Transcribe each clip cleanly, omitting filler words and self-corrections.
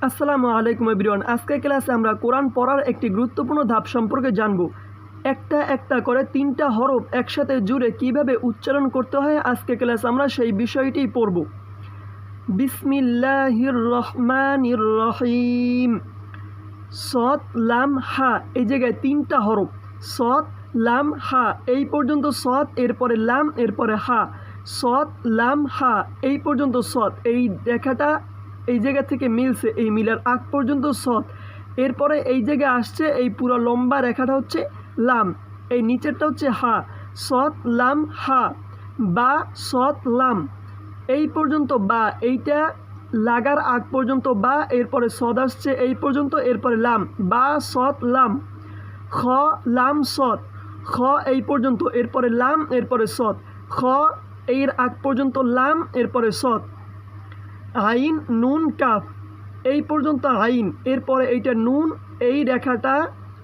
আসসালামু আলাইকুম এভরিওয়ান। আজকের ক্লাসে আমরা কোরআন পড়ার একটি গুরুত্বপূর্ণ ধাপ সম্পর্কে জানব। একটা একটা করে 3টা হরফ একসাথে জুড়ে কিভাবে উচ্চারণ করতে হয় আজকের ক্লাসে আমরা সেই বিষয়টিই পড়ব। বিসমিল্লাহির রহমানির রহিম। সদ লাম হা, এই জায়গায় 3টা হরফ, সদ লাম হা, এই পর্যন্ত সদ, এরপরে লাম, এরপরে হা, সদ লাম হা, এই পর্যন্ত সদ, এই রেখাটা এই জায়গা থেকে মিলছে, এই মিলার আগ পর্যন্ত সদ, এরপরে এই জায়গায় আসছে এই পুরো লম্বা রেখাটা হচ্ছে লাম, এই নিচেরটা হচ্ছে হা, সদ লাম হা, বা সদ লাম, এই পর্যন্ত বা, এইটা লাগার আগ পর্যন্ত বা, এরপরে সদ আসছে এই পর্যন্ত, এরপরে লাম, বা সদ লাম, খ লাম সদ, খ এই পর্যন্ত, এরপরে লাম, এরপরে সদ, খ এর আগ পর্যন্ত লাম, এরপরে সদ, আইন নুন কাফ, এই পর্যন্ত আইন, এরপরে এইটা নুন, এই রেখাটা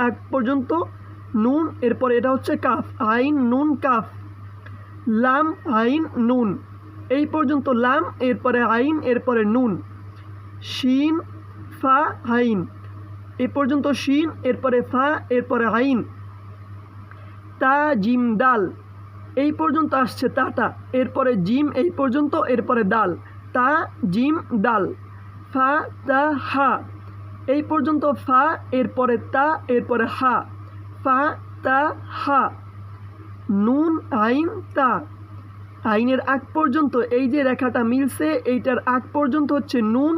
আগ পর্যন্ত নুন, এরপরে এটা হচ্ছে কাফ, আইন নুন কাফ, লাম আইন নুন, এই পর্যন্ত লাম, এরপরে আইন, এরপরে নুন, শিন ফা আইন, এ পর্যন্ত শিন, এরপরে ফা, এরপরে আইন, তা জিম দাল, এই পর্যন্ত আসছে তাটা, এরপরে জিম এই পর্যন্ত, এরপরে দাল, তা জিম দাল, ফা তা হা, এই পর্যন্ত ফা, এরপরে তা, এরপরে হা, ফা তা হা, নুন আইন তা, আইনের আগ পর্যন্ত এই যে রেখাটা মিলছে এইটার আগ পর্যন্ত হচ্ছে নুন,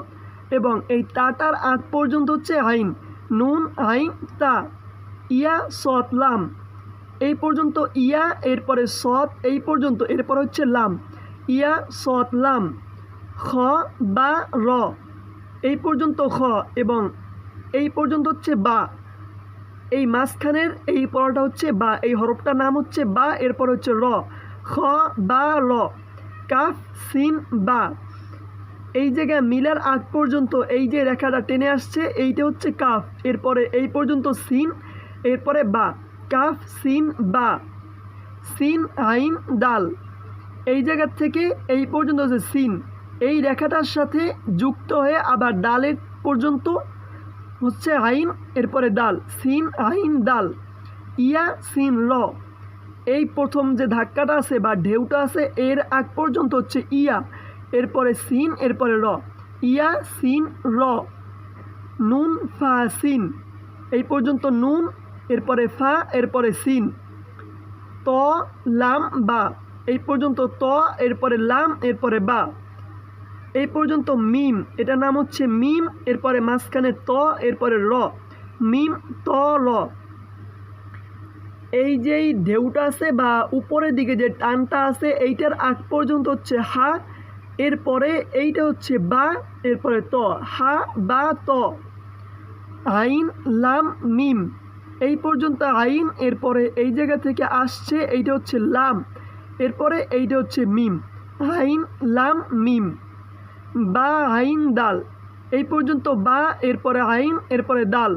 এবং এই তাটার আগ পর্যন্ত হচ্ছে আইন, নুন আইন তা, ইয়া সৎ লাম, এই পর্যন্ত ইয়া, এরপরে সৎ এই পর্যন্ত, এরপর হচ্ছে লাম, ইয়া সৎ লাম, খ বা র, এই পর্যন্ত খ, এবং এই পর্যন্ত হচ্ছে বা, এই মাঝখানের এই পড়াটা হচ্ছে বা, এই হরফটার নাম হচ্ছে বা, এরপর হচ্ছে র, খ বা র, কাফ সিন বা, এই জায়গায় মিলার আগ পর্যন্ত এই যে রেখাটা টেনে আসছে এইটা হচ্ছে কাফ, এরপরে এই পর্যন্ত সিন, এরপরে বা, কাফ সিন বা, সিন আইন দাল, এই জায়গার থেকে এই পর্যন্ত হচ্ছে সিন, এই রেখাটার সাথে যুক্ত হয়ে আবার ডালের পর্যন্ত হচ্ছে আইন, এরপরে দাল, সিন আইন দাল, ইয়া সিন র, এই প্রথম যে ধাক্কাটা আছে বা ঢেউটা আছে এর আগ পর্যন্ত হচ্ছে ইয়া, এরপরে সিন, এরপরে র, ইয়া সিন র, নুন ফা সিন, এই পর্যন্ত নুন, এরপরে ফা, এরপরে সিন, ত লাম বা, এই পর্যন্ত ত, এরপরে লাম, এরপরে বা, এই পর্যন্ত মিম, এটার নাম হচ্ছে মিম, এরপরে মাঝখানে ত, এরপরে র, মিম ত র, এই যেই ঢেউটা আছে বা উপরের দিকে যে টানটা আছে এইটার আগ পর্যন্ত হচ্ছে হা, এরপরে এইটা হচ্ছে বা, এরপরে ত, হা বা ত, আইন লাম মিম, এই পর্যন্ত আইন, এরপরে এই জায়গা থেকে আসছে এইটা হচ্ছে লাম, এরপরে এইটা হচ্ছে মিম, আইন লাম মিম, বা আইন দাল, এই পর্যন্ত বা, এরপরে আইন, এরপরে দাল।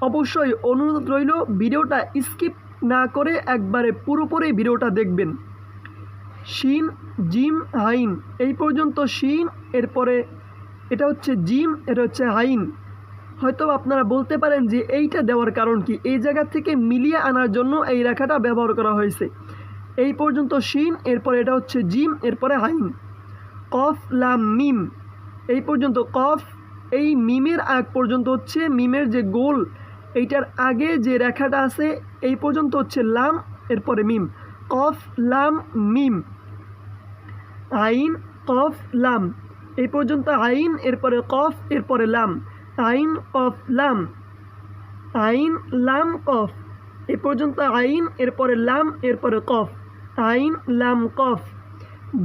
অবশ্যই অনুরোধ রইল ভিডিওটা স্কিপ না করে একবারে পুরোপুরি ভিডিওটা দেখবেন। শিন জিম আইন, এই পর্যন্ত শিন, এরপরে এটা হচ্ছে জিম, এটা হচ্ছে আইন। হয়তো আপনারা বলতে পারেন যে এইটা দেওয়ার কারণ কি, এই জায়গা থেকে মিলিয়ে আনার জন্য এই রেখাটা ব্যবহার করা হয়েছে। এই পর্যন্ত শিন, এরপরে এটা হচ্ছে জিম, এরপরে আইন, কফ লাম মিম, এই পর্যন্ত কফ, এই মিমের আগ পর্যন্ত হচ্ছে মিমের যে গোল এইটার আগে যে রেখাটা আছে এই পর্যন্ত হচ্ছে লাম, এরপরে মিম, কফ লাম মিম, আইন কফ লাম, এই পর্যন্ত আইন, এরপরে কফ, এরপরে লাম, আইন কফ লাম, আইন লাম কফ, এই পর্যন্ত আইন, এরপরে লাম, এরপরে কফ, আইন লাম কফ।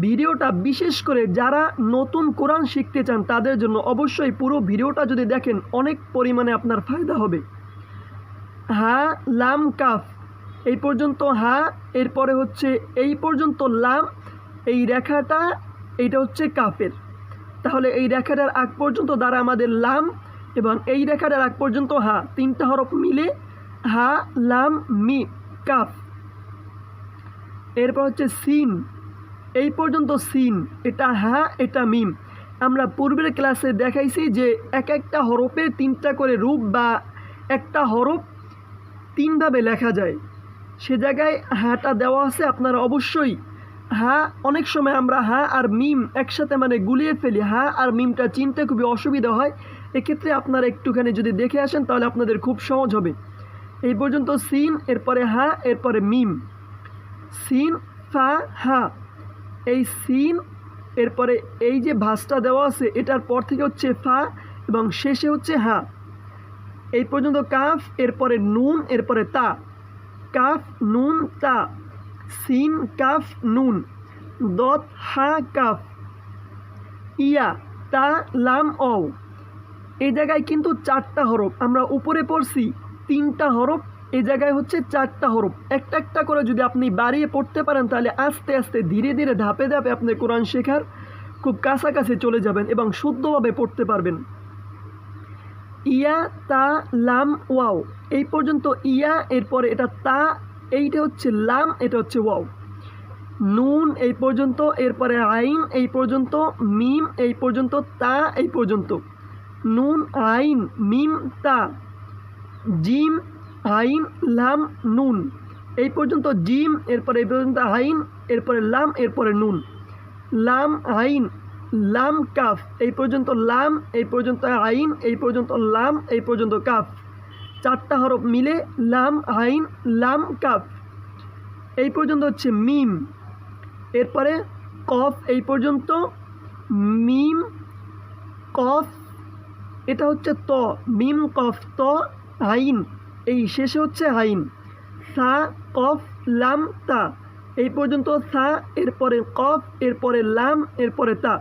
ভিডিওটা বিশেষ করে যারা নতুন কোরআন শিখতে চান তাদের জন্য অবশ্যই পুরো ভিডিওটা যদি দেখেন অনেক পরিমাণে আপনার ফায়দা হবে। হা লাম কাফ, এই পর্যন্ত হা, এরপরে হচ্ছে এই পর্যন্ত লাম, এই রেখাটা এইটা হচ্ছে কাফের, তাহলে এই রেখাটার আগ পর্যন্ত দ্বারা আমাদের লাম, এবং এই রেখাটার আগ পর্যন্ত হা, 3টা হরফ মিলে হা লাম মি কাফ, এরপর হচ্ছে সিন, এই পর্যন্ত সিন, এটা হা, এটা মিম, আমরা পূর্বের ক্লাসে দেখাইছি যে এক একটা হরফের 3টা করে রূপ বা একটা হরফ 3ভাবে লেখা যায়। সে জায়গায় হাটা দেওয়া আছে, আপনারা অবশ্যই অনেক সময় আমরা আর মিম একসাথে গুলিয়ে ফেলি, আর মিমটা চিনতে খুবই অসুবিধা হয়। এক্ষেত্রে আপনারা একটুখানি যদি দেখে আসেন তাহলে আপনাদের খুব সহজ হবে। এই পর্যন্ত সিন, এরপরে এরপরে মিম, সিন ফা হা। এই সিন এরপরে এই যে ভাঁজটা দেওয়া আছে এটার পর থেকে হচ্ছে ফা এবং শেষে হচ্ছে হা। এই পর্যন্ত কাফ, এরপরে নুন, এরপরে তা, কাফ নুন তা, সিন কাফ নুন, দত হা কাফ, ইয়া তা লাম অও। এই জায়গায় কিন্তু 4টা হরফ, আমরা উপরে পড়ছি 3টা হরফ, এই জায়গায় হচ্ছে 4টা হরফ। একটা একটা করে যদি আপনি বাড়িয়ে পড়তে পারেন তাহলে আস্তে আস্তে ধীরে ধীরে ধাপে ধাপে আপনি কোরআন শেখার খুব কাছাকাছি চলে যাবেন এবং শুদ্ধভাবে পড়তে পারবেন। ইয়া তা লাম ওয়াও, এই পর্যন্ত ইয়া, এরপরে এটা তা, এইটা হচ্ছে লাম, এটা হচ্ছে ওয়াও। নুন এই পর্যন্ত, এরপরে আইন এই পর্যন্ত, মিম এই পর্যন্ত, তা এই পর্যন্ত, নুন আইন মিম তা, জিম আইন লাম নুন এই পর্যন্ত, জিম এরপরে এই পর্যন্ত আইন, এরপরে লাম, এরপরে নুন, লাম আইন লাম কাফ এই পর্যন্ত, লাম এই পর্যন্ত, আইন এই পর্যন্ত, লাম এই পর্যন্ত, কাফ। 4টা হরফ মিলে লাম আইন লাম কাফ। এই পর্যন্ত হচ্ছে মিম, এরপরে কফ এই পর্যন্ত, মিম কফ, এটা হচ্ছে ত, মিম কফ ত, আইন এই শেষে হচ্ছে আইন, সা কফ লাম তা এই পর্যন্ত, সা এরপরে কফ, এরপরে লাম, এরপরে তা।